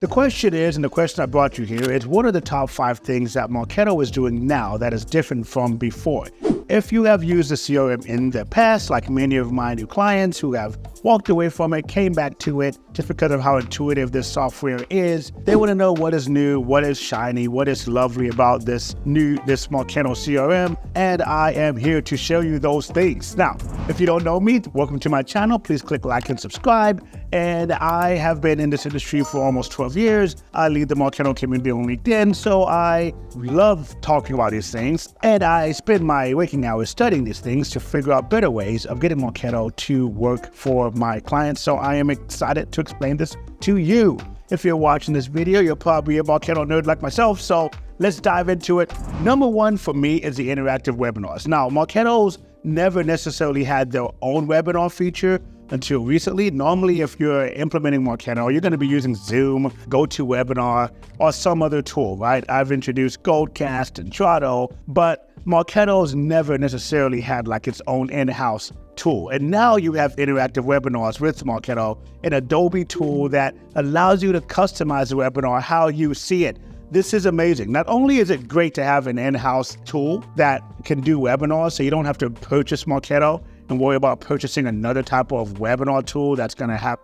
The question is, and the question I brought you here is, what are the top 5 things that Marketo is doing now that is different from before? If you have used the CRM in the past, like many of my new clients who have walked away from it, came back to it just because of how intuitive this software is, they want to know what is new, what is shiny, what is lovely about this Marketo CRM, and I am here to show you those things. Now, if you don't know me, welcome to my channel. Please click like and subscribe. And I have been in this industry for almost 12 years. I lead the Marketo community on LinkedIn, so I love talking about these things. And I spend my waking hours studying these things to figure out better ways of getting Marketo to work for my clients. So I am excited to explain this to you. If you're watching this video, you're probably a Marketo nerd like myself, so let's dive into it. Number 1 for me is the interactive webinars. Now, Marketo's never necessarily had their own webinar feature until recently. Normally, if you're implementing Marketo, you're going to be using Zoom, GoToWebinar, or some other tool, right? I've introduced Goldcast and Trello, but Marketo's never necessarily had like its own in-house tool. And now you have interactive webinars with Marketo, an Adobe tool that allows you to customize the webinar how you see it. This is amazing. Not only is it great to have an in-house tool that can do webinars, so you don't have to purchase Marketo and worry about purchasing another type of webinar tool that's going to have,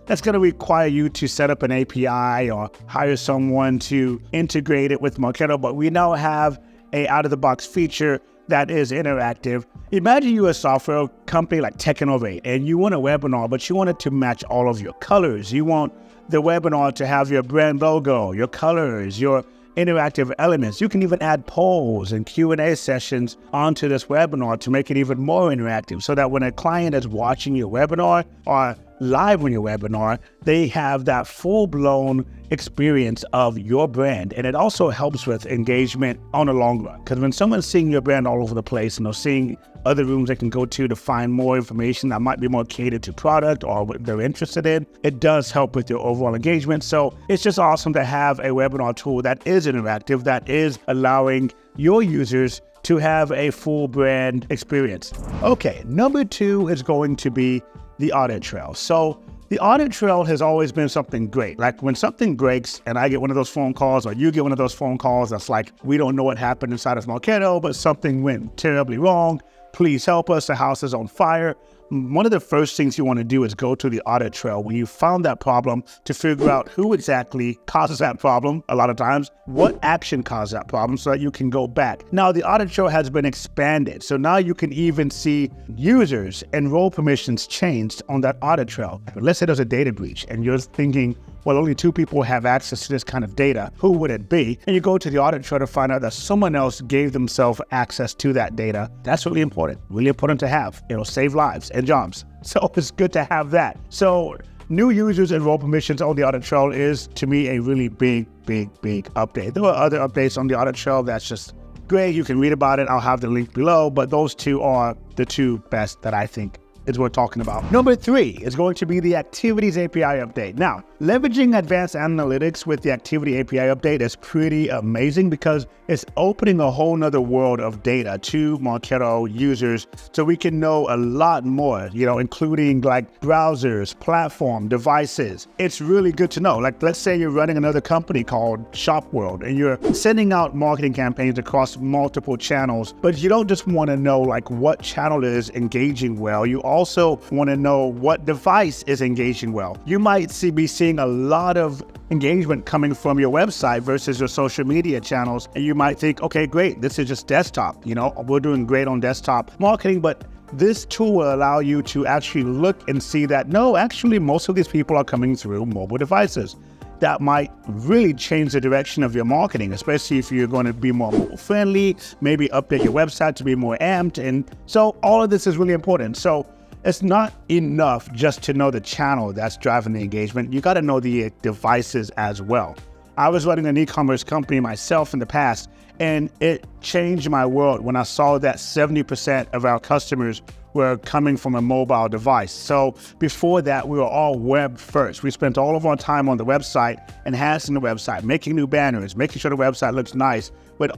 that's going to require you to set up an API or hire someone to integrate it with Marketo. But we now have a out-of-the-box feature that is interactive. Imagine you're a software company like Tech8, and you want a webinar, but you want it to match all of your colors. You want the webinar to have your brand logo, your colors, your interactive elements. You can even add polls and Q&A sessions onto this webinar to make it even more interactive, so that when a client is watching your webinar or live on your webinar, they have that full-blown experience of your brand. And it also helps with engagement on the long run, because when someone's seeing your brand all over the place and they're seeing other rooms they can go to find more information that might be more catered to product or what they're interested in, it does help with your overall engagement. So it's just awesome to have a webinar tool that is interactive, that is allowing your users to have a full brand experience. Okay, number 2 is going to be the audit trail. So the audit trail has always been something great. Like when something breaks and I get one of those phone calls, or you get one of those phone calls that's like, we don't know what happened inside of Marketo, but something went terribly wrong. Please help us. The house is on fire. One of the first things you want to do is go to the audit trail when you found that problem to figure out who exactly causes that problem. A lot of times, what action caused that problem, so that you can go back. Now, the audit trail has been expanded, so now you can even see users and role permissions changed on that audit trail. But let's say there's a data breach and you're thinking, well, only 2 people have access to this kind of data. Who would it be? And you go to the audit trail to find out that someone else gave themselves access to that data. That's really important to have. It'll save lives and jobs. So it's good to have that. So new users and role permissions on the audit trail is, to me, a really big update. There are other updates on the audit trail that's just great. You can read about it. I'll have the link below, but those 2 are the 2 best that I think is worth talking about. Number 3 is going to be the Activities API update. Now, leveraging advanced analytics with the Activity API update is pretty amazing, because it's opening a whole nother world of data to Marketo users, so we can know a lot more, including like browsers, platform, devices. It's really good to know. Like, let's say you're running another company called Shop World and you're sending out marketing campaigns across multiple channels, but you don't just want to know like what channel is engaging well. You also want to know what device is engaging well. You might be seeing a lot of engagement coming from your website versus your social media channels, and you might think, okay, great, this is just desktop. We're doing great on desktop marketing, but this tool will allow you to actually look and see that, no, actually, most of these people are coming through mobile devices. That might really change the direction of your marketing, especially if you're going to be more mobile friendly, maybe update your website to be more amped. And so all of this is really important. So it's not enough just to know the channel that's driving the engagement. You got to know the devices as well. I was running an e-commerce company myself in the past, and it changed my world when I saw that 70% of our customers were coming from a mobile device. So before that, we were all web first. We spent all of our time on the website, enhancing the website, making new banners, making sure the website looks nice. But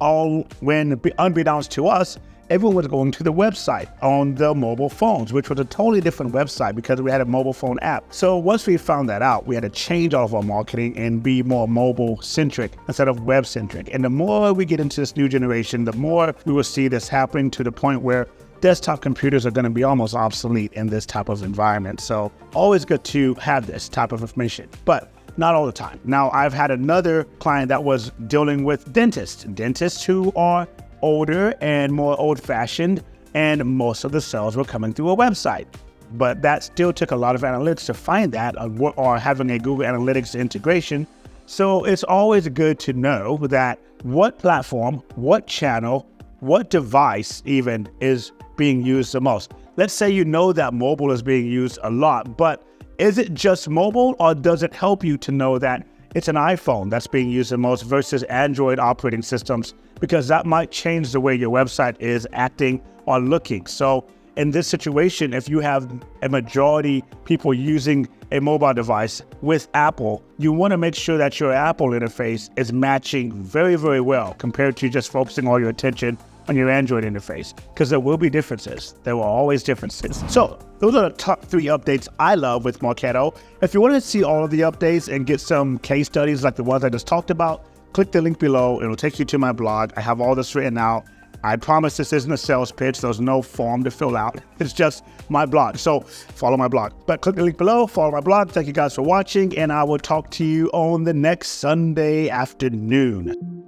when unbeknownst to us, everyone was going to the website on the mobile phones, which was a totally different website because we had a mobile phone app. So once we found that out, we had to change all of our marketing and be more mobile-centric instead of web-centric. And the more we get into this new generation, the more we will see this happening to the point where desktop computers are going to be almost obsolete in this type of environment. So always good to have this type of information, but not all the time. Now, I've had another client that was dealing with dentists who are older and more old-fashioned, and most of the sales were coming through a website. But that still took a lot of analytics to find that, or having a Google Analytics integration. So it's always good to know that what platform, what channel, what device even is being used the most. Let's say you know that mobile is being used a lot, but is it just mobile, or does it help you to know that it's an iPhone that's being used the most versus Android operating systems? Because that might change the way your website is acting or looking. So in this situation, if you have a majority people using a mobile device with Apple, you want to make sure that your Apple interface is matching very, very well compared to just focusing all your attention on your Android interface, because there will be differences. There will always differences. So those are the top 3 updates I love with Marketo. If you want to see all of the updates and get some case studies like the ones I just talked about, click the link below. It'll take you to my blog. I have all this written out. I promise this isn't a sales pitch. There's no form to fill out. It's just my blog. So follow my blog. But click the link below, follow my blog. Thank you guys for watching, and I will talk to you on the next Sunday afternoon.